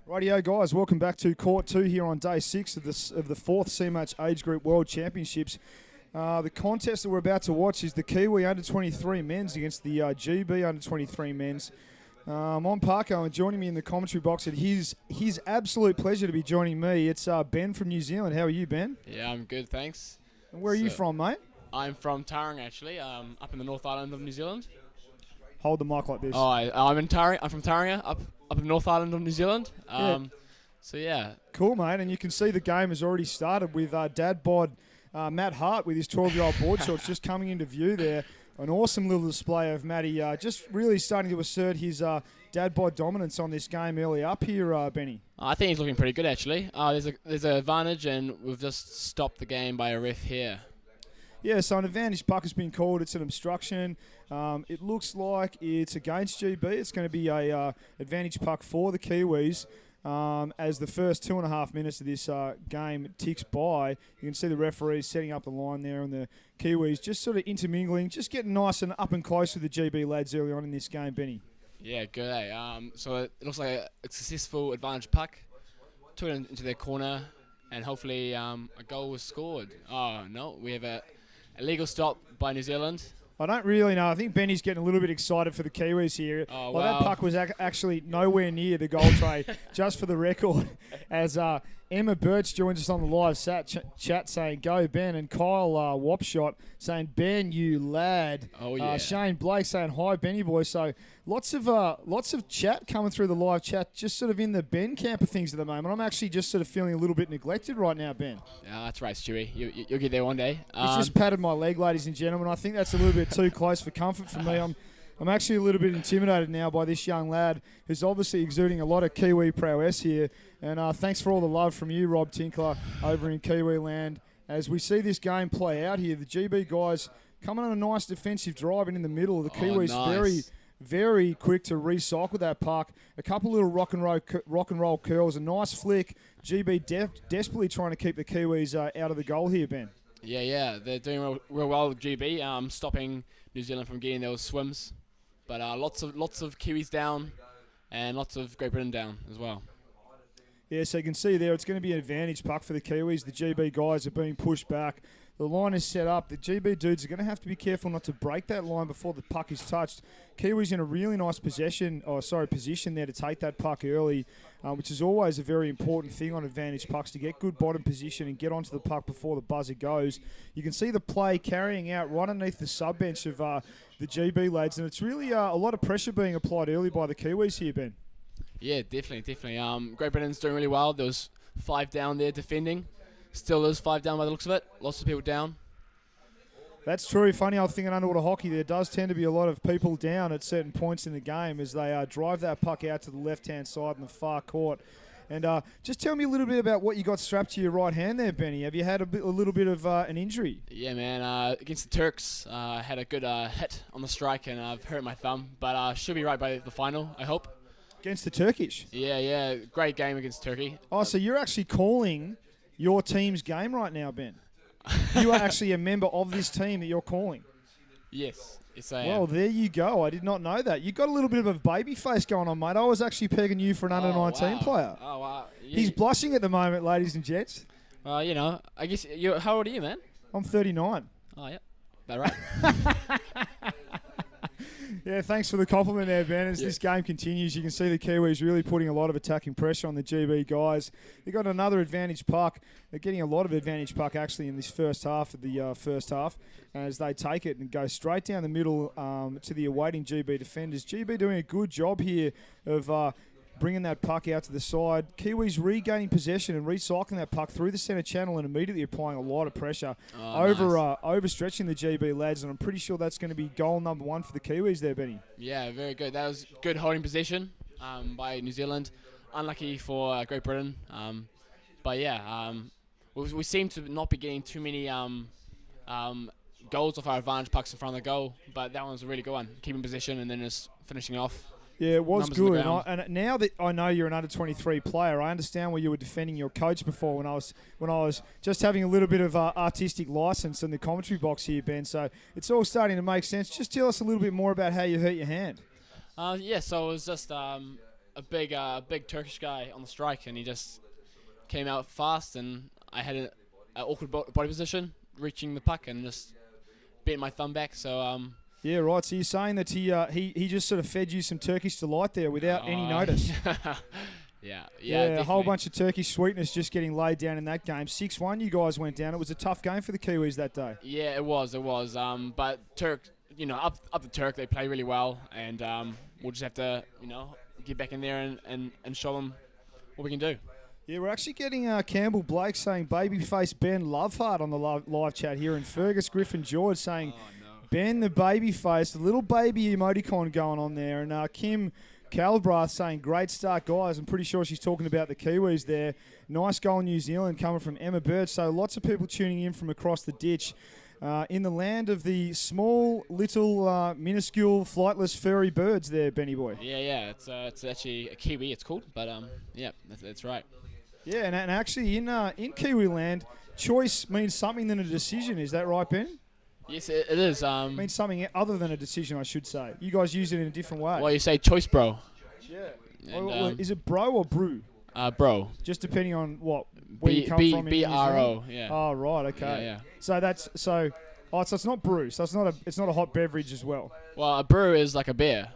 Rightio guys, welcome back to Court 2 here on day 6 of the fourth C-Match Age Group World Championships. The contest that we're about to watch is the Kiwi Under-23 men's against the GB Under-23 men's. I'm Parko, and joining me in the commentary box at his absolute pleasure to be joining me, it's Ben from New Zealand. How are you, Ben? Yeah, I'm good, thanks. And where are you from, mate? I'm from Tauranga, actually, up in the North Island of New Zealand. Hold the mic like this. Oh, I'm from Tauranga, up in the North Island of New Zealand. So yeah. Cool, mate. And you can see the game has already started with dad bod Matt Hart with his 12-year-old board shorts just coming into view there. An awesome little display of Matty just really starting to assert his dad bod dominance on this game early up here, Benny. I think he's looking pretty good, actually. There's an advantage, and we've just stopped the game by a ref here. Yeah, so an advantage puck has been called. It's an obstruction. It looks like it's against GB. It's going to be a advantage puck for the Kiwis. As the first 2.5 minutes of this game ticks by, you can see the referees setting up the line there, and the Kiwis just sort of intermingling, just getting nice and up and close with the GB lads early on in this game, Benny. Yeah, good, eh? So it looks like a successful advantage puck. Took it into their corner, and hopefully a goal was scored. Oh, no, we have a illegal stop by New Zealand. I don't really know. I think Benny's getting a little bit excited for the Kiwis here. Oh, well, wow. That puck was actually nowhere near the goal tray, just for the record, as Emma Birch joins us on the live chat saying, "Go, Ben," and Kyle Wapshot saying, "Ben, you lad." Oh, yeah. Shane Blake saying, "Hi, Benny boy." So lots of chat coming through the live chat, just sort of in the Ben camp of things at the moment. I'm actually just sort of feeling a little bit neglected right now, Ben. That's right, Stewie. You'll get there one day. He's just patted my leg, ladies and gentlemen. I think that's a little bit too close for comfort for me. I'm actually a little bit intimidated now by this young lad who's obviously exuding a lot of Kiwi prowess here. And thanks for all the love from you, Rob Tinkler, over in Kiwi land. As we see this game play out here, the GB guys coming on a nice defensive drive in the middle. The Kiwis nice. very quick to recycle that puck. A couple little rock and roll curls, a nice flick. GB desperately trying to keep the Kiwis out of the goal here, Ben. Yeah, they're doing real well with GB, stopping New Zealand from getting those swims. But lots of Kiwis down, and lots of Great Britain down as well. Yeah, so you can see there, it's going to be an advantage puck for the Kiwis. The GB guys are being pushed back. The line is set up. The GB dudes are going to have to be careful not to break that line before the puck is touched. Kiwis in a really nice position there to take that puck early, which is always a very important thing on advantage pucks, to get good bottom position and get onto the puck before the buzzer goes. You can see the play carrying out right underneath the sub-bench of the GB lads, and it's really a lot of pressure being applied early by the Kiwis here, Ben. Yeah, definitely. Great Britain's doing really well. There was 5 down there defending. Still is 5 down by the looks of it. Lots of people down. That's true. Funny old thing in underwater hockey, there does tend to be a lot of people down at certain points in the game as they drive that puck out to the left-hand side in the far court. And just tell me a little bit about what you got strapped to your right hand there, Benny. Have you had a little bit of an injury? Yeah, man. Against the Turks, I had a good hit on the strike, and I've hurt my thumb. But should be right by the final, I hope. Against the Turkish? Yeah. Great game against Turkey. Oh, so you're actually calling your team's game right now, Ben? You are actually a member of this team that you're calling? Yes, I am. Well, there you go. I did not know that. You got a little bit of a baby face going on, mate. I was actually pegging you for an under-19 player. Oh, wow. He's blushing at the moment, ladies and gents. I guess how old are you, man? I'm 39. Oh, yeah. That right? Yeah, thanks for the compliment there, Ben. As this game continues, you can see the Kiwis really putting a lot of attacking pressure on the GB guys. They've got another advantage puck. They're getting a lot of advantage puck, actually, in this first half of the first half, as they take it and go straight down the middle to the awaiting GB defenders. GB doing a good job here of bringing that puck out to the side. Kiwis regaining possession and recycling that puck through the centre channel and immediately applying a lot of pressure, overstretching the GB lads, and I'm pretty sure that's going to be goal number 1 for the Kiwis there, Benny. Yeah, very good. That was good holding possession by New Zealand. Unlucky for Great Britain. But yeah, we seem to not be getting too many goals off our advantage pucks in front of the goal, but that one was a really good one. Keeping possession and then just finishing off. Yeah, it was good. And now that I know you're an under-23 player, I understand why you were defending your coach before when I was just having a little bit of artistic license in the commentary box here, Ben. So it's all starting to make sense. Just tell us a little bit more about how you hurt your hand. So it was just big Turkish guy on the strike, and he just came out fast, and I had an awkward body position, reaching the puck, and just bent my thumb back. So Yeah, right. So you're saying that he just sort of fed you some Turkish delight there without any notice. Yeah, a whole bunch of Turkish sweetness just getting laid down in that game. 6-1, you guys went down. It was a tough game for the Kiwis that day. Yeah, it was. But Turk, up the Turk, they play really well, and we'll just have to, get back in there and show them what we can do. Yeah, we're actually getting Campbell Blake saying babyface Ben Loveheart on the live chat here, and Fergus Griffin George saying Ben the babyface, the little baby emoticon going on there, and Kim Calbrath saying great start, guys. I'm pretty sure she's talking about the Kiwis there. Nice goal, New Zealand, coming from Emma Birch. So lots of people tuning in from across the ditch. In the land of the small, little, minuscule, flightless, furry birds there, Benny boy. Yeah. It's actually a Kiwi, it's called. But, yeah, that's right. Yeah, and actually in Kiwi land, choice means something than a decision. Is that right, Ben? Yes, it is. It means something other than a decision, I should say. You guys use it in a different way. Well, you say choice, bro. Yeah. And, is it bro or brew? Bro. Just depending on where you come from. B-R-O, yeah. Oh, right, okay. Yeah. So so it's not brew. So it's not a hot beverage as well. Well, a brew is like a beer.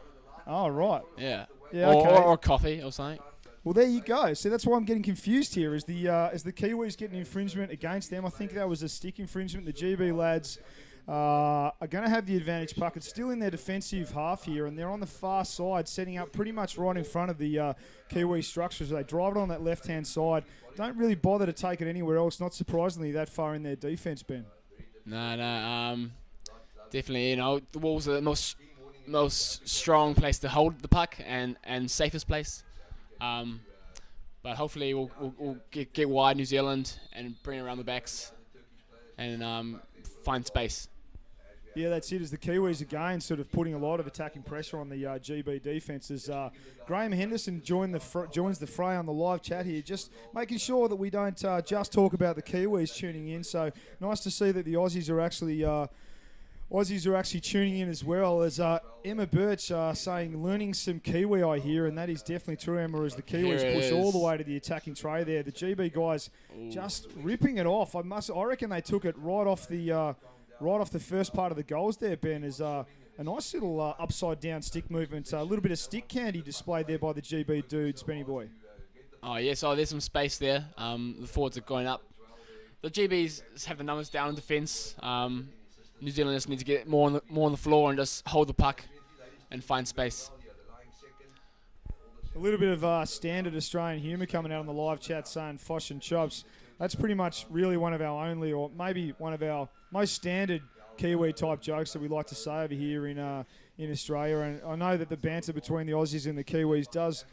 Oh, right. Yeah. Yeah. Okay. Or coffee or something. Well, there you go. See, that's why I'm getting confused here. Is the Kiwis getting infringement against them? I think that was a stick infringement. The GB lads are going to have the advantage puck. It's still in their defensive half here, and they're on the far side, setting up pretty much right in front of the Kiwi structures. They drive it on that left-hand side. Don't really bother to take it anywhere else, not surprisingly, that far in their defense, Ben. No. Definitely, the Wolves are the most strong place to hold the puck and safest place. But hopefully we'll get wide New Zealand and bring it around the backs and find space. Yeah, that's it. As the Kiwis again sort of putting a lot of attacking pressure on the GB defences. Graham Henderson joins the fray on the live chat here, just making sure that we don't just talk about the Kiwis tuning in. So nice to see that the Aussies are actually tuning in as well. As Emma Birch saying, learning some Kiwi I hear, and that is definitely true, Emma, as the Kiwis push all the way to the attacking tray there. The GB guys just ripping it off. I reckon they took it right off the first part of the goals there, Ben, is a nice little upside down stick movement. A little bit of stick candy displayed there by the GB dudes, Benny boy. Oh, yes. There's some space there. The forwards are going up. The GBs have the numbers down in defence. New Zealand just need to get more on the floor and just hold the puck and find space. A little bit of standard Australian humour coming out on the live chat saying Fosh and Chops. That's pretty much really one of our only, or maybe one of our most standard Kiwi type jokes that we like to say over here in Australia. And I know that the banter between the Aussies and the Kiwis does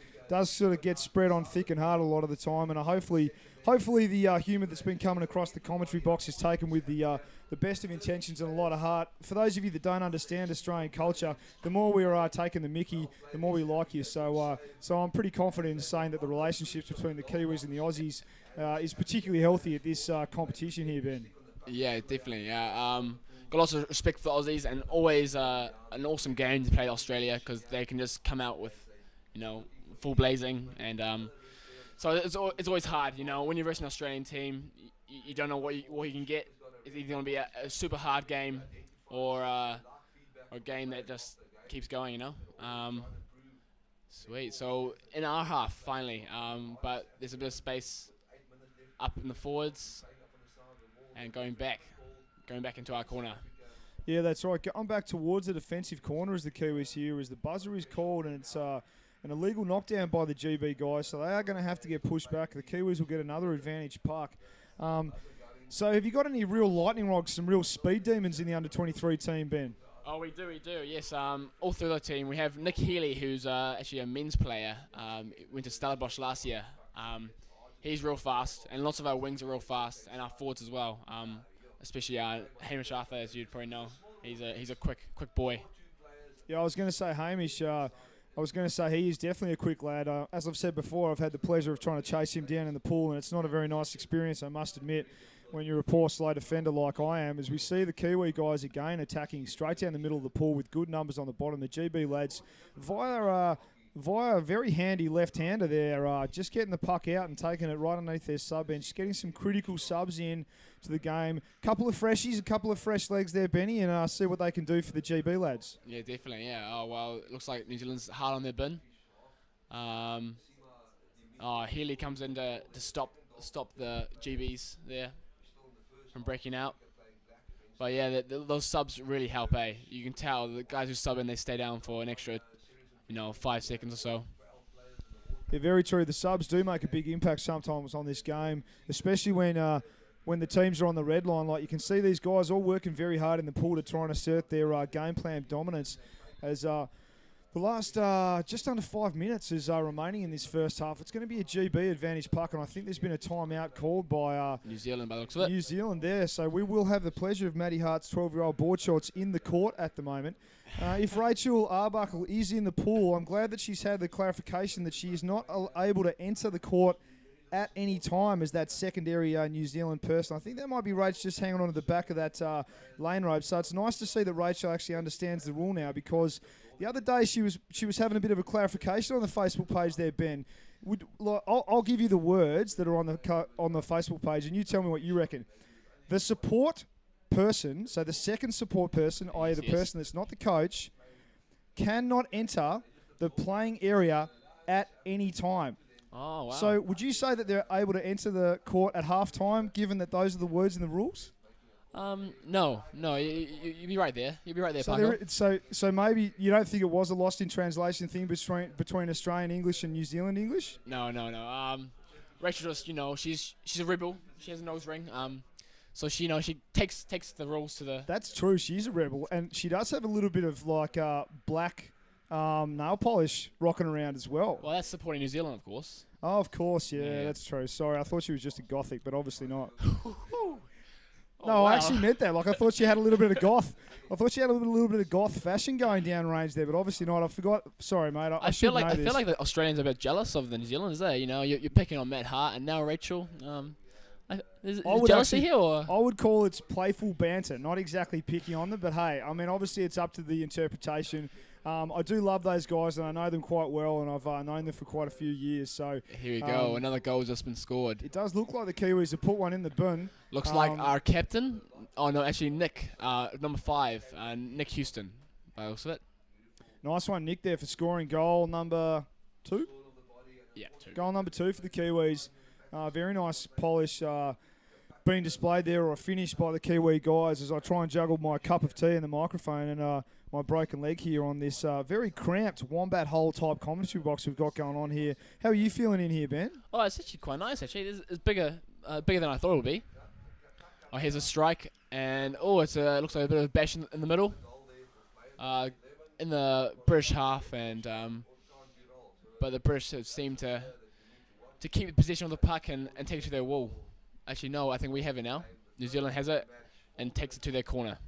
sort of get spread on thick and hard a lot of the time. And hopefully the humour that's been coming across the commentary box is taken with the best of intentions and a lot of heart. For those of you that don't understand Australian culture, the more we are taking the mickey, the more we like you. So I'm pretty confident in saying that the relationships between the Kiwis and the Aussies is particularly healthy at this competition here, Ben. Yeah, definitely. Yeah, got lots of respect for the Aussies, and always an awesome game to play Australia because they can just come out with, full blazing, and so it's always hard. When you're versus an Australian team, you don't know what you can get. It's either going to be a super hard game or a game that just keeps going. Sweet. So in our half finally, but there's a bit of space up in the forwards and going back into our corner. Yeah, that's right. Going back towards the defensive corner as the Kiwis here, as the buzzer is called, and it's an illegal knockdown by the GB guys, so they are going to have to get pushed back. The Kiwis will get another advantage puck. So have you got any real lightning rods, some real speed demons in the under-23 team, Ben? Oh, we do. Yes, all through the team. We have Nick Healy, who's actually a men's player. Went to Stellenbosch last year. He's real fast, and lots of our wings are real fast, and our forwards as well. Especially Hamish Arthur, as you'd probably know. He's a quick boy. Yeah, I was going to say Hamish. I was going to say he is definitely a quick lad. As I've said before, I've had the pleasure of trying to chase him down in the pool, and it's not a very nice experience, I must admit, when you're a poor slow defender like I am. As we see the Kiwi guys again attacking straight down the middle of the pool with good numbers on the bottom. The GB lads via via a very handy left-hander there, just getting the puck out and taking it right underneath their sub-bench, getting some critical subs in to the game. Couple of freshies, a couple of fresh legs there, Benny, and see what they can do for the GB lads. Yeah, definitely. Yeah. Oh well, it looks like New Zealand's hard on their bin. Healy comes in to stop the GBs there from breaking out. But yeah, those subs really help. You can tell the guys who sub in, they stay down for an extra, 5 seconds or so. Yeah, very true. The subs do make a big impact sometimes on this game, especially when the teams are on the red line. Like, you can see these guys all working very hard in the pool to try and assert their game plan dominance. As the last just under 5 minutes is remaining in this first half. It's going to be a GB advantage puck, and I think there's been a timeout called by New Zealand by the looks of it. New Zealand there. So we will have the pleasure of Maddie Hart's 12-year-old board shorts in the court at the moment. If Rachel Arbuckle is in the pool, I'm glad that she's had the clarification that she is not able to enter the court at any time as that secondary New Zealand person. I think that might be Rach just hanging on to the back of that lane rope. So it's nice to see that Rachel actually understands the rule now, because the other day she was having a bit of a clarification on the Facebook page there, Ben. I'll give you the words that are on the Facebook page, and you tell me what you reckon. The support person, so the second support person, i.e. the person that's not the coach, cannot enter the playing area at any time. Oh, wow. So would you say that they're able to enter the court at halftime, given that those are the words in the rules? No, you'd be right there. You'd be right there, Parker. So maybe you don't think it was a lost in translation thing between Australian English and New Zealand English? No. Rachel just, she's a rebel. She has a nose ring. So she takes the rules to the. That's true. She's a rebel, and she does have a little bit of black nail polish rocking around as well. Well, that's supporting New Zealand, of course. Oh, of course, yeah, that's true. Sorry, I thought she was just a gothic, but obviously not. No, I actually meant that. I thought she had a little bit of goth. I thought she had a little bit of goth fashion going down range there, but obviously not. I forgot. Sorry, mate. I feel like the Australians are a bit jealous of the New Zealanders there. You're picking on Matt Hart and now Rachel. Is jealousy here, or? I would call it playful banter, not exactly picking on them, but hey, I mean, obviously it's up to the interpretation. I do love those guys, and I know them quite well, and I've known them for quite a few years. So here we go, another goal just been scored. It does look like the Kiwis have put one in the bin. Looks like our captain. Oh no, actually Nick, number 5, Nick Houston. By the looks of it. Nice one, Nick, there for scoring goal number 2. Yeah, 2. Goal number 2 for the Kiwis. Very nice polish being displayed there, or finished by the Kiwi guys, as I try and juggle my cup of tea and the microphone and my broken leg here on this very cramped Wombat Hole type commentary box we've got going on here. How are you feeling in here, Ben? Oh, it's actually quite nice, actually. It's bigger than I thought it would be. Oh, here's a strike, and it looks like a bit of a bash in the middle. In the British half, and but the British have seemed to keep the possession of the puck and take it to their wall. Actually, no, I think we have it now. New Zealand has it and takes it to their corner.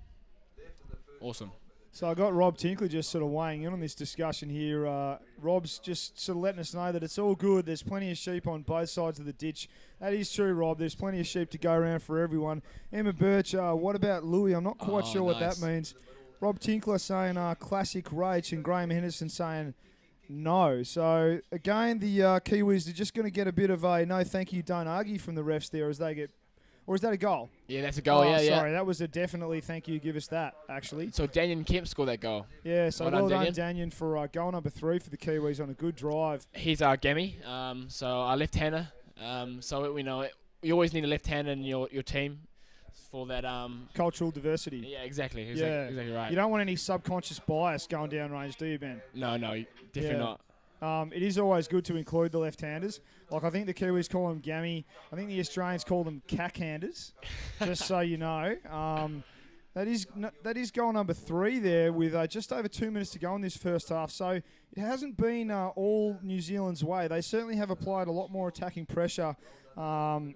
Awesome. So I got Rob Tinkley just sort of weighing in on this discussion here. Rob's just sort of letting us know that it's all good. There's plenty of sheep on both sides of the ditch. That is true, Rob. There's plenty of sheep to go around for everyone. Emma Birch, what about Louis? I'm not quite sure what that means. Rob Tinkler saying classic Rach, and Graham Henderson saying no. So, again, the Kiwis are just going to get a bit of a no thank you, don't argue from the refs there as they get. Or is that a goal? Yeah, that's a goal, yeah. Sorry, that was a definitely thank you, give us that, actually. So, Daniel Kemp scored that goal. Yeah, so well done, Daniel, for goal number 3 for the Kiwis on a good drive. He's our Gammy, so our left-hander. So, we know you always need a left-hander in your team for that cultural diversity. Yeah, exactly. Exactly right. You don't want any subconscious bias going down range, do you, Ben? No, definitely not. It is always good to include the left-handers. Like, I think the Kiwis call them gammy. I think the Australians call them cack-handers, just so you know. That is goal number 3 there with just over 2 minutes to go in this first half. So it hasn't been all New Zealand's way. They certainly have applied a lot more attacking pressure on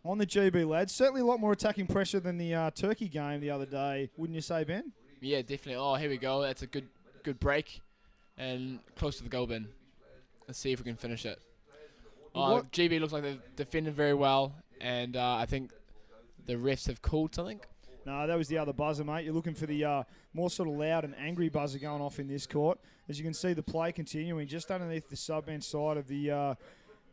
the GB lads. Certainly a lot more attacking pressure than the Turkey game the other day, wouldn't you say, Ben? Yeah, definitely. Oh, here we go. That's a good break. And close to the goal bin. Let's see if we can finish it. GB looks like they've defended very well, and I think the refs have called something. No, that was the other buzzer, mate. You're looking for the more sort of loud and angry buzzer going off in this court. As you can see, the play continuing just underneath the sub-bench side of the...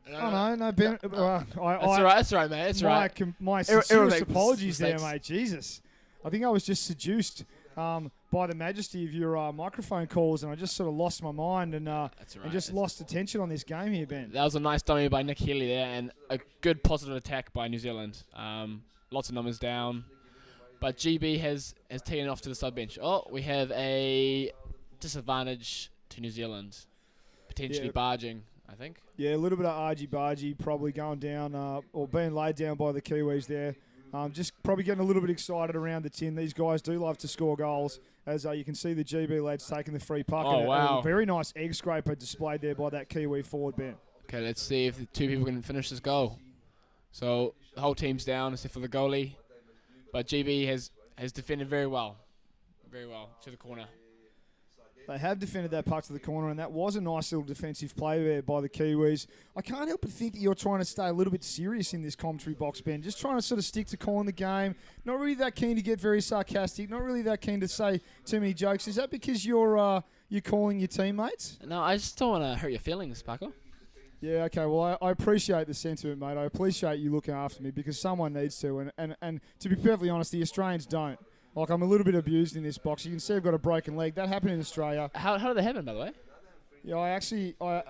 no, Ben. That's all right, mate. That's all right. My sincerest apologies there, mate. Jesus. I think I was just seduced by the majesty of your microphone calls, and I just sort of lost my mind and just lost attention on this game here, Ben. That was a nice dummy by Nick Healy there, and a good positive attack by New Zealand. Lots of numbers down. But GB has taken it off to the sub-bench. Oh, we have a disadvantage to New Zealand. Potentially barging, I think. Yeah, a little bit of argy-bargy probably going down or being laid down by the Kiwis there. Just probably getting a little bit excited around the tin. These guys do love to score goals, as you can see the GB lads taking the free puck. Oh, wow. A very nice egg scraper displayed there by that Kiwi forward, Ben. Okay, let's see if the two people can finish this goal. So the whole team's down except for the goalie. But GB has defended very well to the corner. They have defended that puck to the corner, and that was a nice little defensive play there by the Kiwis. I can't help but think that you're trying to stay a little bit serious in this commentary box, Ben. Just trying to sort of stick to calling the game. Not really that keen to get very sarcastic. Not really that keen to say too many jokes. Is that because you're calling your teammates? No, I just don't want to hurt your feelings, Paco. Yeah, okay. Well, I appreciate the sentiment, mate. I appreciate you looking after me because someone needs to. And to be perfectly honest, the Australians don't. Like, I'm a little bit abused in this box. You can see I've got a broken leg. That happened in Australia. How did that happen, by the way? Yeah, I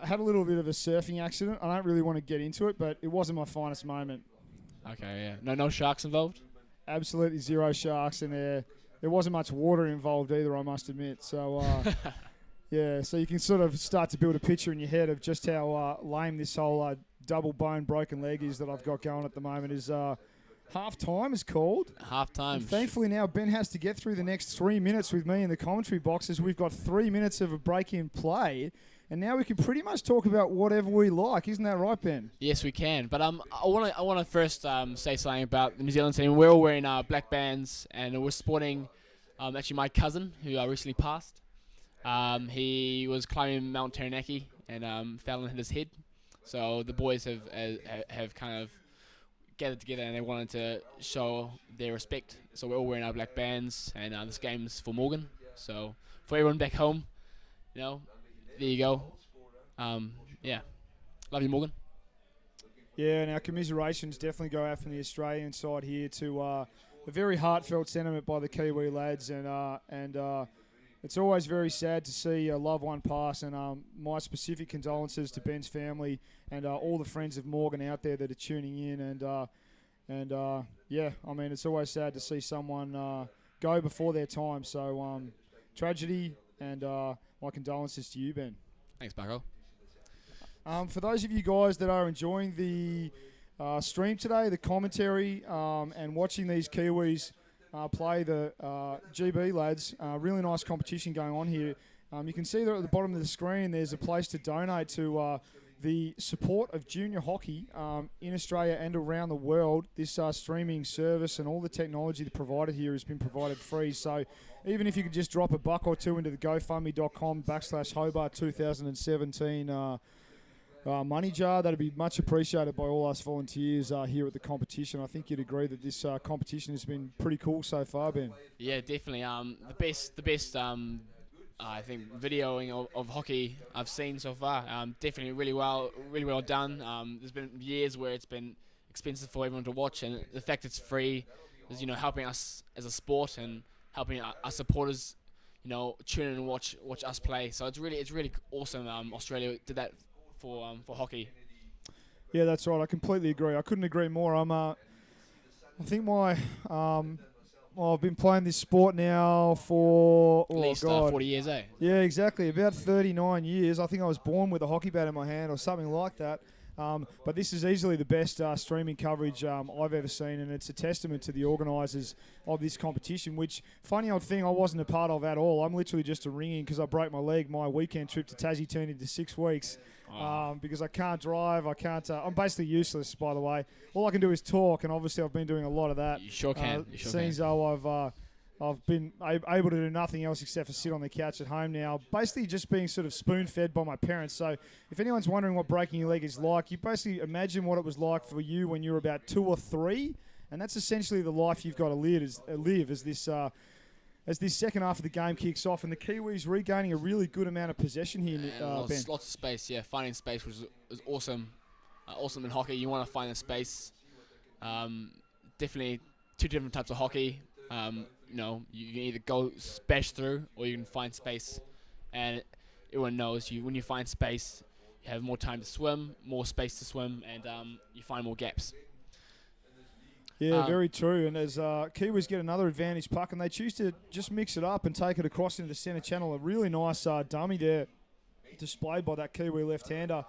had a little bit of a surfing accident. I don't really want to get into it, but it wasn't my finest moment. Okay, yeah. No sharks involved? Absolutely zero sharks in there. There wasn't much water involved either, I must admit. So, yeah, so you can sort of start to build a picture in your head of just how lame this whole double bone broken leg is that I've got going at the moment. Is half time is called. Half time. And thankfully now Ben has to get through the next 3 minutes with me in the commentary boxes. We've got 3 minutes of a break in play, and now we can pretty much talk about whatever we like. Isn't that right, Ben? Yes, we can. But I want to first say something about the New Zealand team. We're all wearing black bands, and we're sporting actually my cousin who recently passed. He was climbing Mount Taranaki and fell and hit his head. So the boys have kind of gathered together and they wanted to show their respect. So we're all wearing our black bands, and this game's for Morgan. So for everyone back home, there you go. Yeah, love you, Morgan. Yeah, and our commiserations definitely go out from the Australian side here to a very heartfelt sentiment by the Kiwi lads, and it's always very sad to see a loved one pass, and my specific condolences to Ben's family and all the friends of Morgan out there that are tuning in, and yeah, I mean, it's always sad to see someone go before their time, so tragedy, and my condolences to you, Ben. Thanks, Paco. For those of you guys that are enjoying the stream today, the commentary, and watching these Kiwis play the GB lads, really nice competition going on here. You can see there at the bottom of the screen there's a place to donate to the support of junior hockey in Australia and around the world. This streaming service and all the technology that provided here has been provided free. So even if you could just drop a buck or two into the GoFundMe.com/Hobart 2017 money jar, that'd be much appreciated by all us volunteers here at the competition. I think you'd agree that this competition has been pretty cool so far, Ben. Yeah, definitely. The best I think videoing of hockey I've seen so far. Definitely really well done. There's been years where it's been expensive for everyone to watch, and the fact it's free is helping us as a sport and helping our supporters tune in and watch us play. So it's really awesome. Australia did that for hockey. Yeah, that's right. I completely agree. I couldn't agree more. I think my I've been playing this sport now for at least 40 years, eh? Yeah, exactly. About 39 years. I think I was born with a hockey bat in my hand or something like that. But this is easily the best streaming coverage I've ever seen, and it's a testament to the organisers of this competition, which, funny old thing, I wasn't a part of at all. I'm literally just a ring-in because I broke my leg. My weekend trip to Tassie turned into 6 weeks because I can't drive. I can't. I'm basically useless, by the way. All I can do is talk, and obviously I've been doing a lot of that. You sure can. Seems though I've been able to do nothing else except for sit on the couch at home now, basically just being sort of spoon-fed by my parents. So if anyone's wondering what breaking your leg is like, you basically imagine what it was like for you when you were about 2 or 3, And that's essentially the life you've got to live as this second half of the game kicks off. And the Kiwis regaining a really good amount of possession here, And Ben. lots of space, yeah. Finding space was awesome. Awesome in hockey. You want to find the space. Definitely two different types of hockey. You know, you can either go smash through or you can find space. And everyone knows when you find space, you have more time to swim, more space to swim, and you find more gaps. Yeah, very true. And as Kiwis get another advantage puck, and they choose to just mix it up and take it across into the centre channel. A really nice dummy there displayed by that Kiwi left-hander.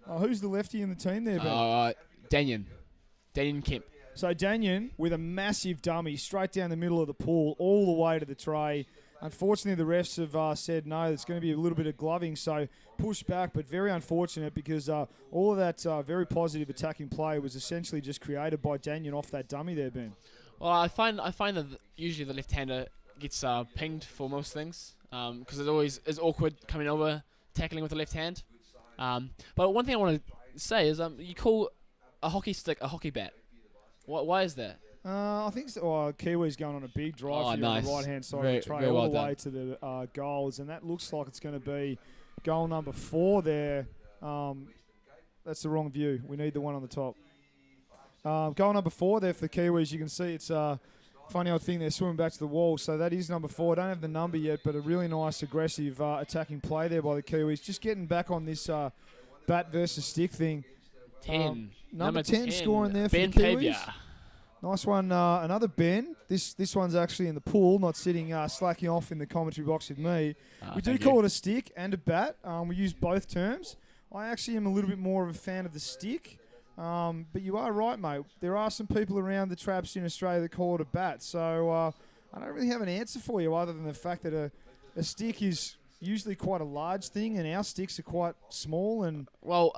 Who's the lefty in the team there, Ben? Danian Kemp. So Danian with a massive dummy straight down the middle of the pool, all the way to the tray. Unfortunately, the refs have said no, there's going to be a little bit of gloving, so push back, but very unfortunate because all of that very positive attacking play was essentially just created by Daniel off that dummy there, Ben. Well, I find that usually the left-hander gets pinged for most things because it's always awkward coming over, tackling with the left hand. But one thing I want to say is you call a hockey stick a hockey bat. Why is that? I think Kiwi's going on a big drive here on the right-hand side of the tray, all the way to the goals, and that looks like it's going to be goal number 4 there. That's the wrong view. We need the one on the top. Goal number 4 there for the Kiwis. You can see it's a funny old thing. They're swimming back to the wall, so that is number 4. I don't have the number yet, but a really nice, aggressive attacking play there by the Kiwis. Just getting back on this bat versus stick thing. 10. Number 10 scoring there for Ben the Kiwis. Pavia. Nice one. Another Ben. This one's actually in the pool, not sitting slacking off in the commentary box with me. We do call it a stick and a bat. We use both terms. I actually am a little bit more of a fan of the stick. But you are right, mate. There are some people around the traps in Australia that call it a bat. So I don't really have an answer for you other than the fact that a stick is usually quite a large thing and our sticks are quite small and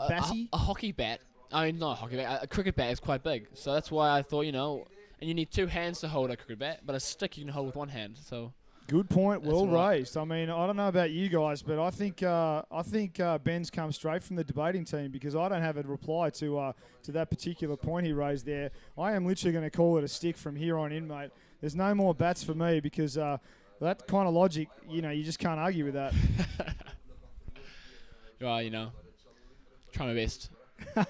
batty. A hockey bat. I mean, not a hockey bat. A cricket bat is quite big, so that's why I thought, and you need 2 hands to hold a cricket bat, but a stick you can hold with 1 hand. So good point, well raised. I mean, I don't know about you guys, but I think Ben's come straight from the debating team because I don't have a reply to that particular point he raised there. I am literally going to call it a stick from here on in, mate. There's no more bats for me because that kind of logic, you just can't argue with that. Well, try my best. So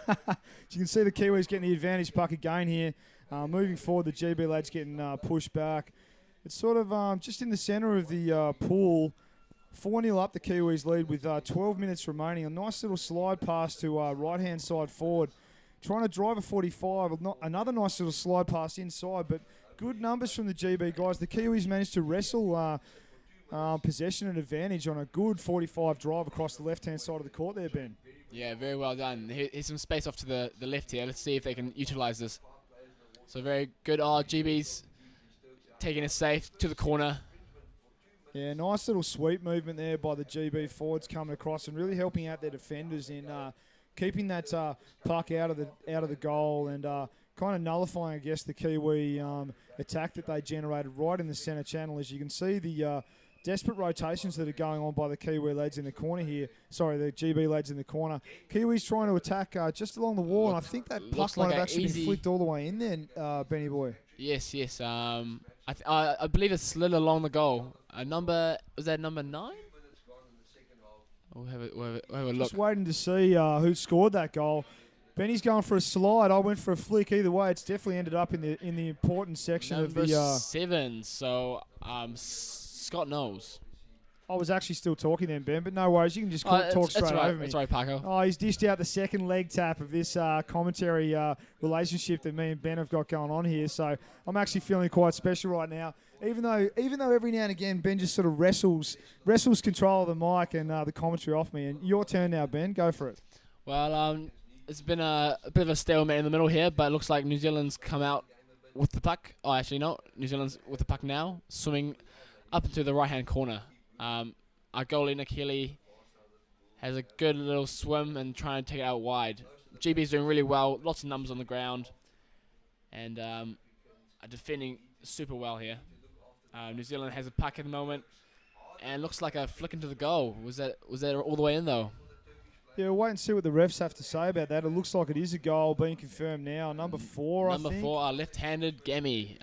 you can see the Kiwis getting the advantage puck again here. Moving forward, the GB lads getting pushed back. It's sort of just in the centre of the pool. 4-0 up, the Kiwis lead with 12 minutes remaining. A nice little slide pass to right-hand side forward. Trying to drive a 45. Another nice little slide pass inside, but good numbers from the GB guys. The Kiwis managed to wrestle possession and advantage on a good 45 drive across the left-hand side of the court there, Ben. Yeah, very well done. Here's some space off to the left here. Let's see if they can utilise this. So very good. GB's taking it safe to the corner. Yeah, nice little sweep movement there by the GB forwards coming across and really helping out their defenders in keeping that puck out of the goal and kind of nullifying, I guess, the Kiwi attack that they generated right in the centre channel. As you can see, the desperate rotations that are going on by the Kiwi lads in the corner here. Sorry, the GB lads in the corner. Kiwis trying to attack just along the wall, and I think that puck might have actually been flicked all the way in there, Benny boy. Yes. I believe it slid along the goal. Was that number 9? We'll have a look. Just waiting to see who scored that goal. Benny's going for a slide. I went for a flick. Either way, it's definitely ended up in the important section of the... Number 7, so... Scott knows. I was actually still talking then, Ben, but no worries. You can just talk straight over me. That's right, Paco. Oh, he's dished out the second leg tap of this commentary relationship that me and Ben have got going on here. So I'm actually feeling quite special right now. Even though every now and again Ben just sort of wrestles control of the mic and the commentary off me. And your turn now, Ben. Go for it. Well, it's been a bit of a stalemate in the middle here, but it looks like New Zealand's come out with the puck. Oh, actually, no. New Zealand's with the puck now, swimming up into the right-hand corner. Our goalie, Nick Healy, has a good little swim and trying to take it out wide. GB's doing really well, lots of numbers on the ground, and are defending super well here. New Zealand has a puck at the moment, and looks like a flick into the goal. Was that all the way in, though? Yeah, we'll wait and see what the refs have to say about that. It looks like it is a goal being confirmed now. Number 4, I think. Number 4, left-handed Gammy,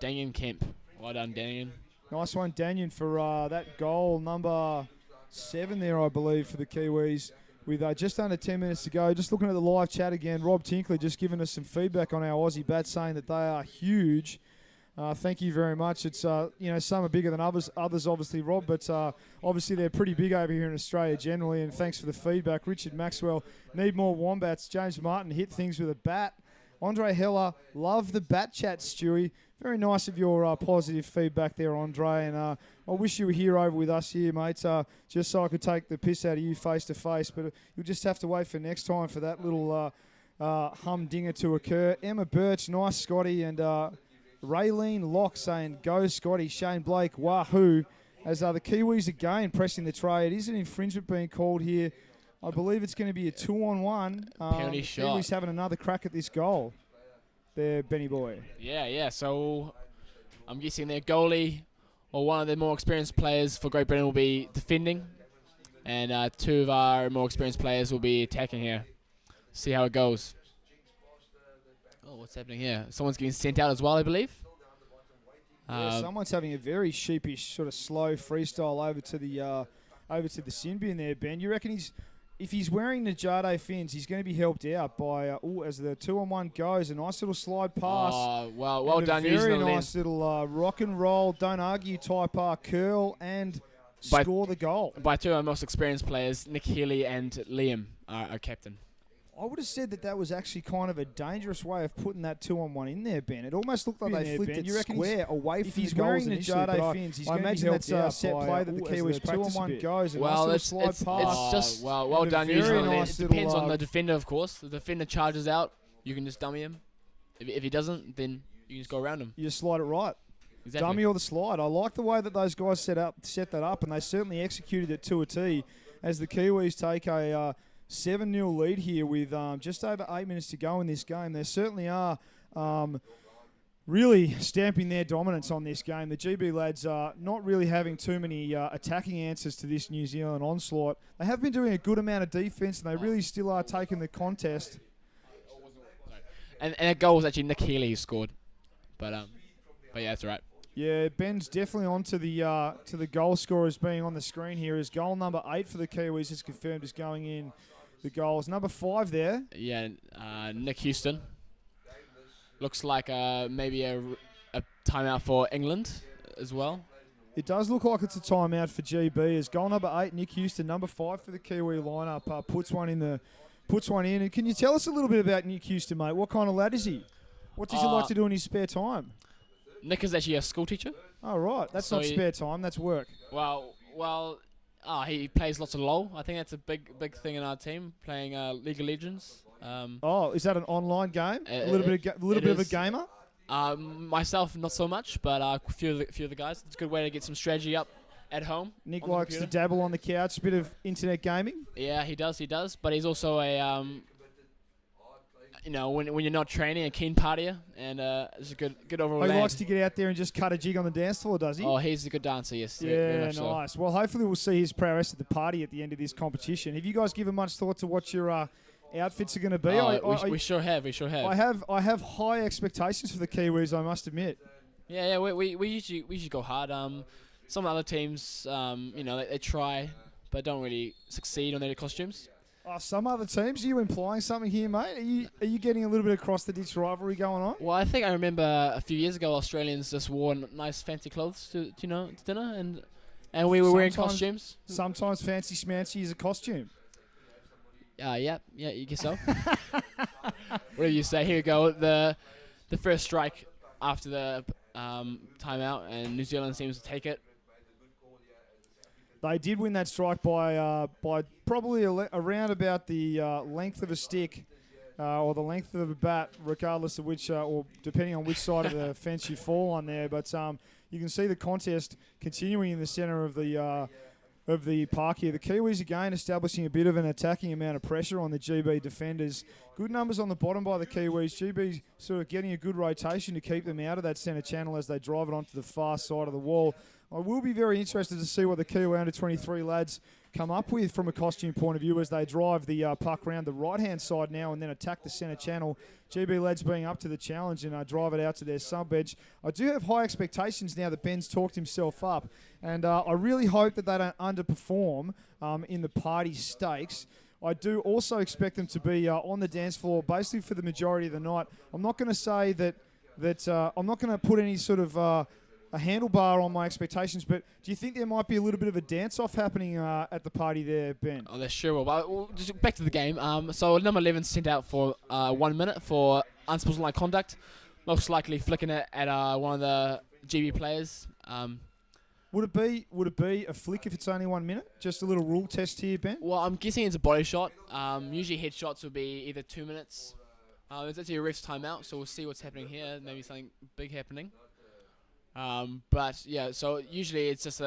Danian Kemp. Well done, Danian. Nice one, Daniel, for that goal. Number 7 there, I believe, for the Kiwis. With just under 10 minutes to go. Just looking at the live chat again, Rob Tinkley just giving us some feedback on our Aussie bats, saying that they are huge. Thank you very much. It's some are bigger than others obviously, Rob, but obviously they're pretty big over here in Australia generally. And thanks for the feedback, Richard Maxwell. Need more wombats. James Martin hit things with a bat. Andre Heller, love the bat chat, Stewie. Very nice of your positive feedback there, Andre. And I wish you were here over with us here, mates, just so I could take the piss out of you face to face. But you'll just have to wait for next time for that little humdinger to occur. Emma Birch, nice Scotty, and Raylene Locke saying, go Scotty. Shane Blake, wahoo. As the Kiwis again pressing the tray. It is an infringement being called here. I believe it's going to be a 2-on-1. Penalty shot. Kiwis having another crack at this goal. There, Benny boy. Yeah. So I'm guessing their goalie or one of the more experienced players for Great Britain will be defending, and 2 of our more experienced players will be attacking here. See how it goes. Oh, what's happening here? Someone's getting sent out as well, I believe. Yeah, someone's having a very sheepish, sort of slow freestyle over to the sin bin there, Ben. You reckon if he's wearing Najade fins, he's going to be helped out by, as the 2-on-1 goes, a nice little slide pass. Oh, well done, New Zealand. Very lens. nice little rock and roll, don't argue type curl and score the goal. By 2 of our most experienced players, Nick Healy and Liam, our captain. I would have said that was actually kind of a dangerous way of putting that 2-on-1 in there, Ben. It almost looked like they flipped it square away from the goals initially. If he's wearing Najade fins, he's going to be helped out set play that the Kiwis practice 2-on-1 goes. Well, it's just well done, New Zealand. Nice it depends on the defender, of course. The defender charges out, you can just dummy him. If he doesn't, then you can just go around him. You just slide it right. Exactly. Dummy or the slide. I like the way that those guys set that up, and they certainly executed it to a T as the Kiwis take a 7-0 lead here with just over 8 minutes to go in this game. They certainly are really stamping their dominance on this game. The GB lads are not really having too many attacking answers to this New Zealand onslaught. They have been doing a good amount of defence, and they really still are taking the contest. And that goal was actually Nick Healy who scored. But yeah, that's all right. Yeah, Ben's definitely on to the goal scorers being on the screen here. As goal number 8 for the Kiwis is confirmed as going in the goals. Number 5 there. Yeah, Nick Houston. Looks like maybe a timeout for England as well. It does look like it's a timeout for GB. As goal number 8, Nick Houston. Number 5 for the Kiwi lineup puts one in. And can you tell us a little bit about Nick Houston, mate? What kind of lad is he? What does he like to do in his spare time? Nick is actually a school teacher. Oh, right. That's not spare time. That's work. Well, he plays lots of LOL. I think that's a big thing in our team, playing League of Legends. Is that an online game? A little bit of a gamer? Myself, not so much, but a few of the guys. It's a good way to get some strategy up at home. Nick likes to dabble on the couch, a bit of internet gaming. Yeah, he does. But he's also a when you're not training, a keen partier, and it's a good overall. He likes to get out there and just cut a jig on the dance floor, does he? Oh, he's a good dancer, yes. Yeah, nice. So. Well, hopefully we'll see his prowess at the party at the end of this competition. Have you guys given much thought to what your outfits are going to be? We sure have. I have high expectations for the Kiwis, I must admit. Yeah. We usually go hard. Some other teams, they try, but don't really succeed on their costumes. Some other teams? Are you implying something here, mate? Are you getting a little bit of cross-the-ditch rivalry going on? Well, I think I remember a few years ago Australians just wore nice fancy clothes to dinner, and we were wearing costumes. Sometimes fancy schmancy is a costume. Yeah, you guess so. What do you say? Here we go. The first strike after the timeout, and New Zealand seems to take it. They did win that strike by probably around about the length of a stick or the length of a bat, regardless of which, or depending on which side of the fence you fall on there. But you can see the contest continuing in the centre of the park here. The Kiwis again establishing a bit of an attacking amount of pressure on the GB defenders. Good numbers on the bottom by the Kiwis. GB sort of getting a good rotation to keep them out of that centre channel as they drive it onto the far side of the wall. I will be very interested to see what the Kiwi under-23 lads come up with from a costume point of view as they drive the puck around the right-hand side now and then attack the centre channel. GB lads being up to the challenge and drive it out to their sub-edge. I do have high expectations now that Ben's talked himself up, and I really hope that they don't underperform in the party stakes. I do also expect them to be on the dance floor basically for the majority of the night. I'm not going to say that I'm not going to put any sort of a handlebar on my expectations, but do you think there might be a little bit of a dance-off happening at the party there, Ben? Oh, there sure will. Well, just back to the game. So number 11 sent out for 1 minute for unsportsmanlike conduct, most likely flicking it at one of the GB players. Would it be a flick if it's only 1 minute? Just a little rule test here, Ben? Well, I'm guessing it's a body shot. Usually headshots will be either 2 minutes. It's actually a ref's timeout, so we'll see what's happening here. Maybe something big happening. But yeah, so usually it's just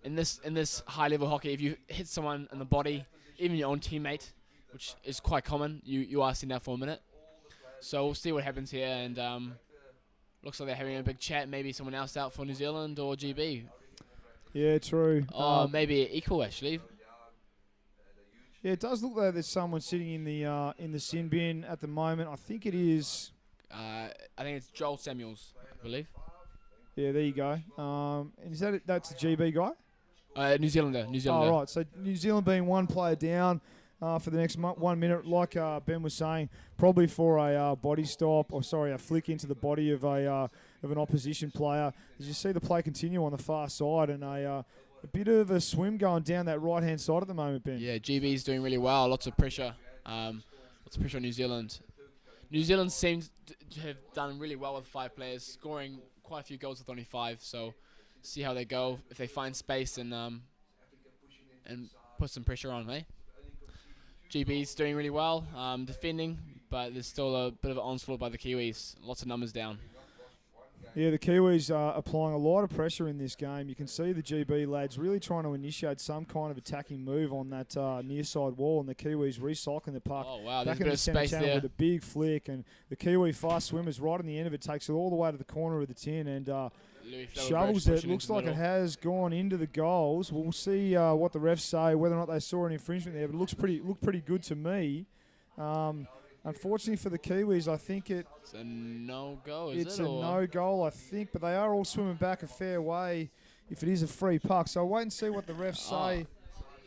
in this high level hockey, if you hit someone in the body, even your own teammate, which is quite common, you are sent out for a minute. So we'll see what happens here, and looks like they're having a big chat. Maybe someone else out for New Zealand or GB. Yeah, true. Maybe equal actually. Yeah, it does look like there's someone sitting in the sin bin at the moment. I think it is. I think it's Joel Samuels, I believe. Yeah, there you go. And is that it? That's the GB guy? New Zealander. Oh, right. So New Zealand being one player down for the next 1 minute, like Ben was saying, probably for a body stop, or sorry, a flick into the body of an opposition player. As you see the play continue on the far side, and a bit of a swim going down that right-hand side at the moment, Ben. Yeah, GB's doing really well. Lots of pressure. Lots of pressure on New Zealand. New Zealand seems to have done really well with 5 players, scoring quite a few goals with only 5. So see how they go. If they find space and put some pressure on, eh? GB's doing really well, defending, but there's still a bit of an onslaught by the Kiwis. Lots of numbers down. Yeah, the Kiwis are applying a lot of pressure in this game. You can see the GB lads really trying to initiate some kind of attacking move on that near side wall, and the Kiwis recycling the puck. Oh, wow, back there's in a bit the of centre space channel there. with a big flick, and the Kiwi fast swimmers right on the end of it takes it all the way to the corner of the tin and shovels it. Looks like it has gone into the goals. We'll see what the refs say, whether or not they saw an infringement there, but it looked pretty good to me. Unfortunately for the Kiwis, I think it's a no-go, it's a no-goal, I think, but they are all swimming back a fair way if it is a free puck. So I'll wait and see what the refs say.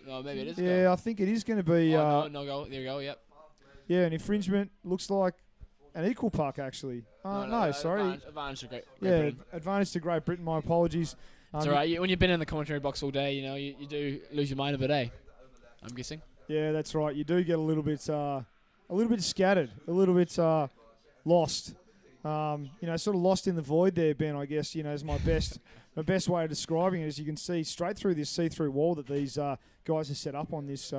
No, maybe it is. Yeah, I think it is going to be... no-go. There you go, yep. Yeah, an infringement. Looks like an equal puck, actually. No, sorry. Advantage to Great yeah, Britain. advantage to Great Britain. My apologies. It's all right. When you've been in the commentary box all day, you do lose your mind a bit, eh? I'm guessing. Yeah, that's right. You do get a little bit scattered, a little bit lost. Sort of lost in the void there, Ben. I guess is my best way of describing it. As you can see, straight through this see-through wall that these guys have set up on this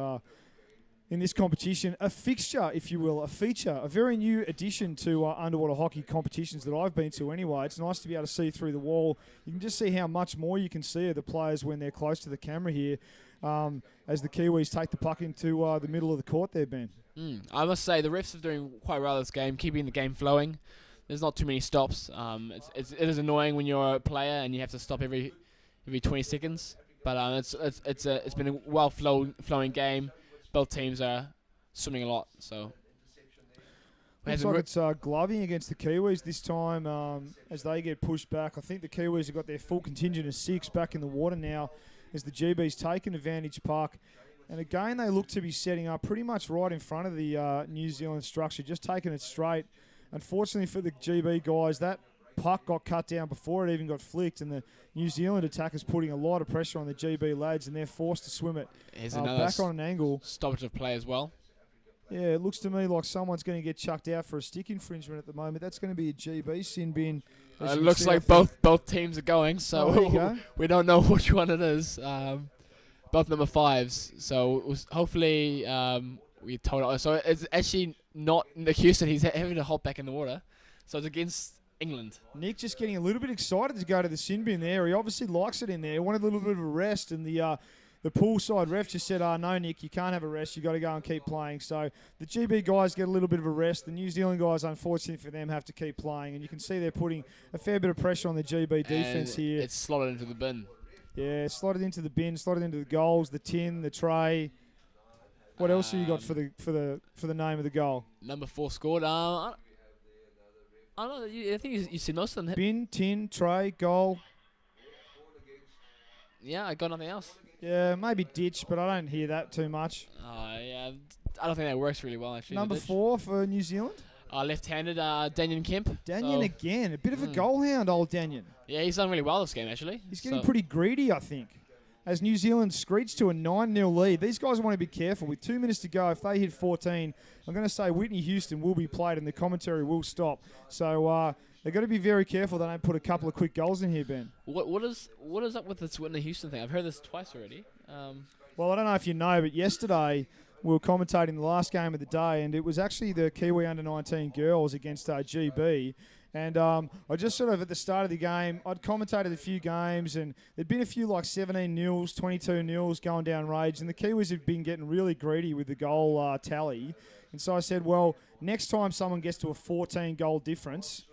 in this competition, a fixture, if you will, a feature, a very new addition to underwater hockey competitions that I've been to anyway. It's nice to be able to see through the wall. You can just see how much more you can see of the players when they're close to the camera here, as the Kiwis take the puck into the middle of the court there, Ben. I must say the refs are doing quite well this game, keeping the game flowing. There's not too many stops. It is annoying when you're a player and you have to stop every 20 seconds. But it's been a well flowing game. Both teams are swimming a lot, so. Looks like it's gloving against the Kiwis this time as they get pushed back. I think the Kiwis have got their full contingent of 6 back in the water now as the GB's taken advantage puck. And again, they look to be setting up pretty much right in front of the New Zealand structure, just taking it straight. Unfortunately for the GB guys, that puck got cut down before it even got flicked, and the New Zealand attackers putting a lot of pressure on the GB lads, and they're forced to swim it back on an angle. Stoppage of play as well. Yeah, it looks to me like someone's going to get chucked out for a stick infringement at the moment. That's going to be a GB sin bin. It looks like both teams are going, so we don't know which one it is. Both number 5s, so hopefully we told. So it's actually not Nick Houston. He's having to hop back in the water, so it's against England. Nick just getting a little bit excited to go to the sin bin there. He obviously likes it in there. He wanted a little bit of a rest, and the poolside ref just said, no, Nick, you can't have a rest. You've got to go and keep playing. So the GB guys get a little bit of a rest. The New Zealand guys, unfortunately for them, have to keep playing. And you can see they're putting a fair bit of pressure on the GB defense here. It's slotted into the bin. Yeah, slotted into the bin, slotted into the goals, the tin, the tray. What else have you got for the name of the goal? Number 4 scored. I don't know. I think you see most of them. Bin, tin, tray, goal. Yeah, I got nothing else. Yeah, maybe ditch, but I don't hear that too much. Yeah, I don't think that works really well actually. Number 4 for New Zealand. Left-handed, Daniel Kemp. Daniel again, a bit of a goal hound, old Daniel. Yeah, he's done really well this game actually. He's getting pretty greedy, I think. As New Zealand screeched to a 9-0 lead. These guys want to be careful. With 2 minutes to go, if they hit 14, I'm going to say Whitney Houston will be played and the commentary will stop. So they've got to be very careful they don't put a couple of quick goals in here, Ben. What is up with this Whitney Houston thing? I've heard this twice already. Well, I don't know if you know, but yesterday we were commentating the last game of the day, and it was actually the Kiwi under-19 girls against GB. And I just sort of, at the start of the game, I'd commentated a few games, and there'd been a few like 17-0s, 22-0s going down rage, and the Kiwis had been getting really greedy with the goal tally. And so I said, well, next time someone gets to a 14-goal difference,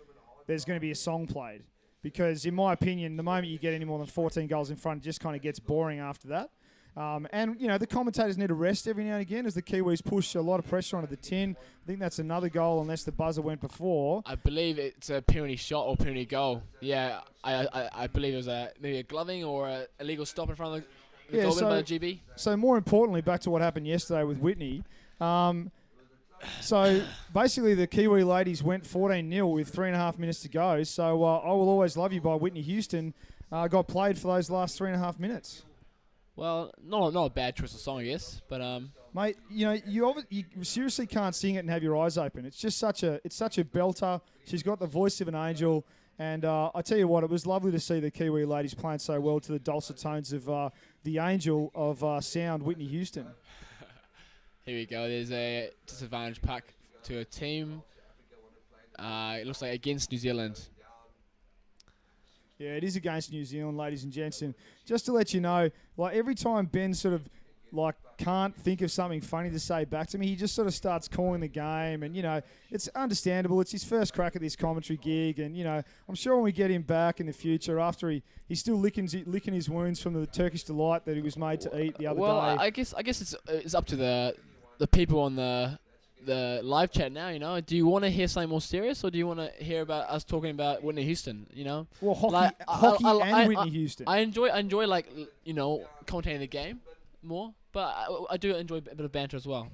there's going to be a song played. Because in my opinion, the moment you get any more than 14 goals in front, it just kind of gets boring after that. And, you know, the commentators need a rest every now and again as the Kiwis push a lot of pressure onto the tin. I think that's another goal unless the buzzer went before. I believe it's a penalty shot or penalty goal. Yeah, I believe it was maybe a gloving or a illegal stop in front of the goal by the GB. So more importantly, back to what happened yesterday with Whitney. So basically the Kiwi ladies went 14-0 with 3.5 minutes to go. So I Will Always Love You by Whitney Houston got played for those last 3.5 minutes. Well, not a bad choice of song, I guess, but mate, you know, you seriously can't sing it and have your eyes open. It's just such a belter. She's got the voice of an angel, and I tell you what, it was lovely to see the Kiwi ladies playing so well to the dulcet tones of the angel of sound, Whitney Houston. Here we go. There's a disadvantage puck to a team. It looks like against New Zealand. Yeah, it is against New Zealand, ladies and gents. And just to let you know, like every time Ben sort of like can't think of something funny to say back to me, he just sort of starts calling the game. And, you know, it's understandable. It's his first crack at this commentary gig. And, you know, I'm sure when we get him back in the future, after he's still licking his wounds from the Turkish delight that he was made to eat the other day. Well, I guess it's up to the people on the live chat now, you know. Do you want to hear something more serious, or do you want to hear about us talking about Whitney Houston, you know? Well, hockey and Whitney Houston. I enjoy like, you know, commentating the game more, but I do enjoy a bit of banter as well.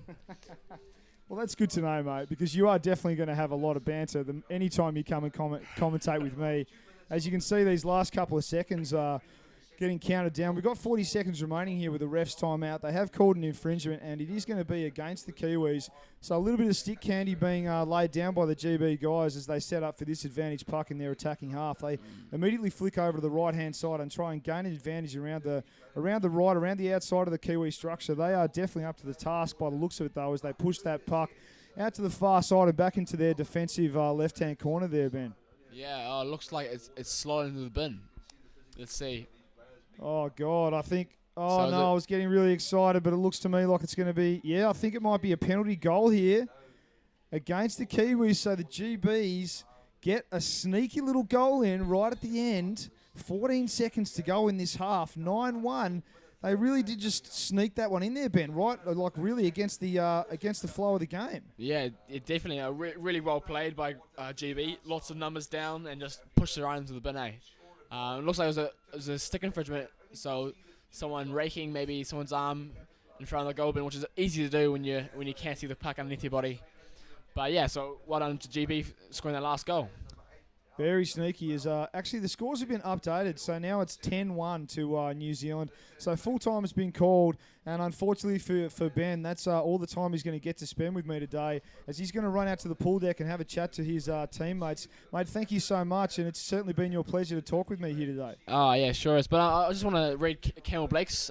Well, that's good to know, mate, because you are definitely going to have a lot of banter anytime you come and commentate with me. As you can see, these last couple of seconds are getting counted down. We've got 40 seconds remaining here with the ref's timeout. They have called an infringement, and it is going to be against the Kiwis. So a little bit of stick candy being laid down by the GB guys as they set up for this advantage puck in their attacking half. They immediately flick over to the right-hand side and try and gain an advantage around the outside of the Kiwi structure. They are definitely up to the task by the looks of it, though, as they push that puck out to the far side and back into their defensive left-hand corner there, Ben. Yeah, looks like it's sliding into the bin. Let's see. Oh, God, I think... Oh, so no, I was getting really excited, but it looks to me like it's going to be... Yeah, I think it might be a penalty goal here against the Kiwis. So the GBs get a sneaky little goal in right at the end. 14 seconds to go in this half. 9-1. They really did just sneak that one in there, Ben, right? Like really against the flow of the game. Yeah, it definitely really well played by GB. Lots of numbers down and just pushed it right into the bin, eh? It looks like it was a stick infringement, so someone raking maybe someone's arm in front of the goal bin, which is easy to do when you can't see the puck underneath your body. But yeah, so well done to GB scoring that last goal. Very sneaky. Actually, the scores have been updated, so now it's 10-1 to New Zealand. So full time has been called, and unfortunately for Ben, that's all the time he's going to get to spend with me today, as he's going to run out to the pool deck and have a chat to his teammates. Mate, thank you so much, and it's certainly been your pleasure to talk with me here today. Oh, yeah, sure is. But I just want to read Campbell Blake's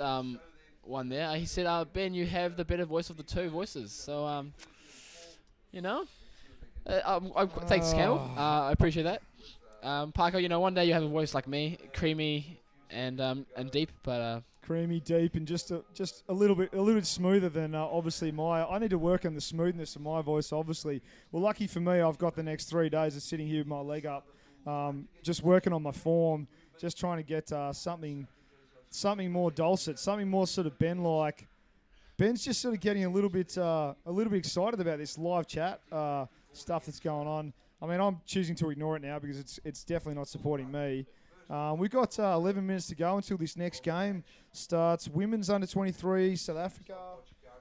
one there. He said, Ben, you have the better voice of the two voices. So, you know, thanks, Campbell. I appreciate that. Parker, you know, one day you have a voice like me, creamy and deep, but creamy, deep, and just a little bit smoother than obviously I need to work on the smoothness of my voice. Obviously, well, lucky for me, I've got the next 3 days of sitting here with my leg up, just working on my form, just trying to get something something more dulcet, something more sort of Ben-like. Ben's just sort of getting a little bit excited about this live chat stuff that's going on. I mean, I'm choosing to ignore it now because it's definitely not supporting me. We've got 11 minutes to go until this next game starts. Women's under-23 South Africa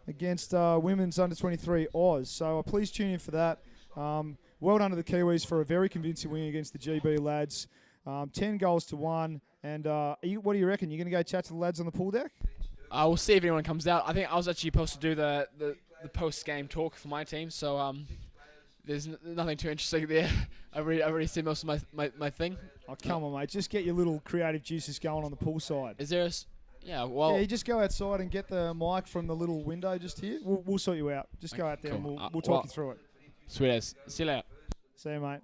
against women's under-23 Oz. So please tune in for that. Well done to the Kiwis for a very convincing win against the GB lads. 10 goals to 1. And what do you reckon? You're going to go chat to the lads on the pool deck? We'll see if anyone comes out. I think I was actually supposed to do the post-game talk for my team, so there's nothing too interesting there. I already said most of my thing. Oh, come on, mate. Just get your little creative juices going on the pool side. Is there yeah, well... Yeah, you just go outside and get the mic from the little window just here. We'll sort you out. Just go out there cool. and we'll talk you through it. Sweet as. See you later. See you, mate.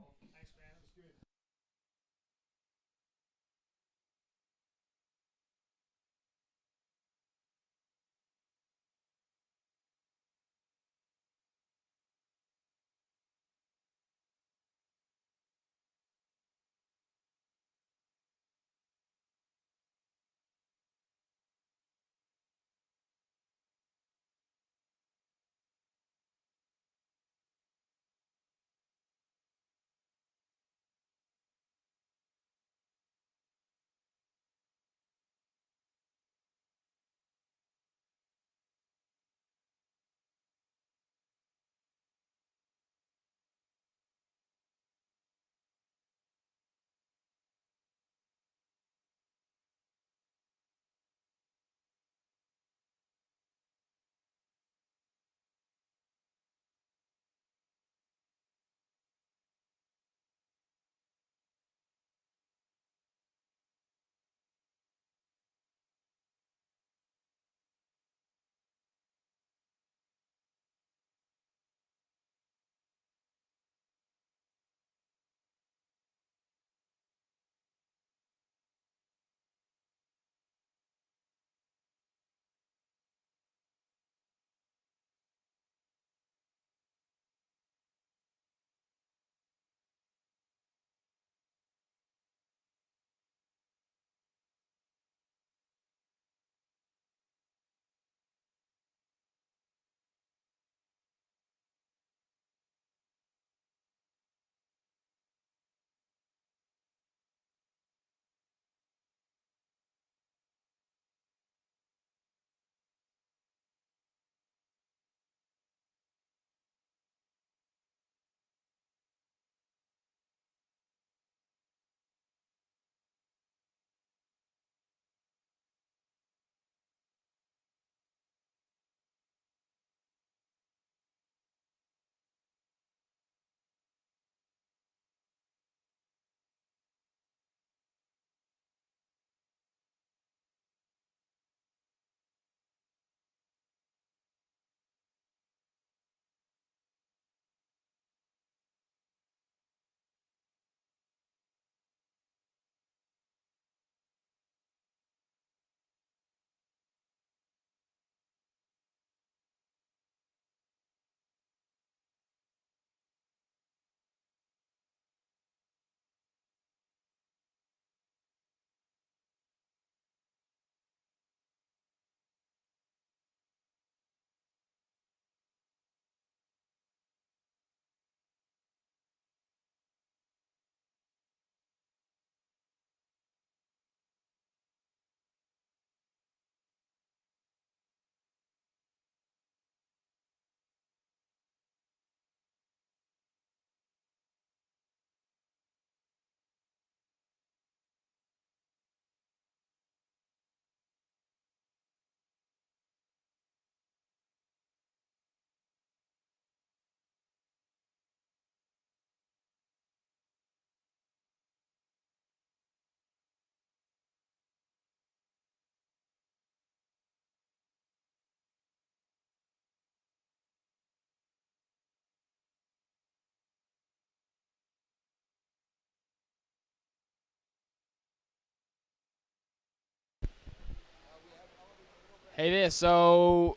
Hey there, so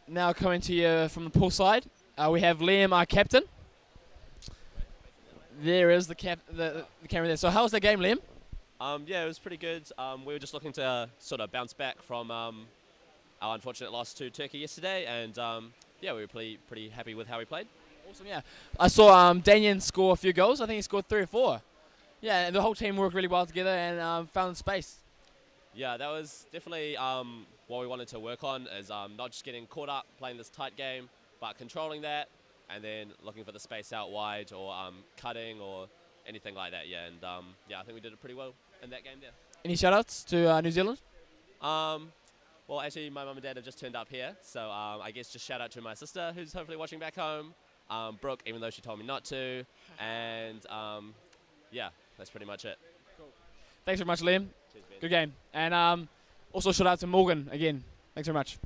now coming to you from the pool side, we have Liam, our captain. There is the camera there. So how was the game, Liam? Yeah, it was pretty good. We were just looking to sort of bounce back from our unfortunate loss to Turkey yesterday, and yeah, we were pretty happy with how we played. Awesome, yeah. I saw Daniel score a few goals. I think he scored 3 or 4. Yeah, and the whole team worked really well together and found space. Yeah, that was definitely what we wanted to work on, is not just getting caught up playing this tight game, but controlling that, and then looking for the space out wide, or cutting, or anything like that. Yeah, and yeah, I think we did it pretty well in that game there. Any shout-outs to New Zealand? Well, actually, my mum and dad have just turned up here, so I guess just shout out to my sister, who's hopefully watching back home, Brooke, even though she told me not to, and yeah, that's pretty much it. Thanks very much, Liam. Cheers, Ben. Good game. And also shout out to Morgan again. Thanks very much.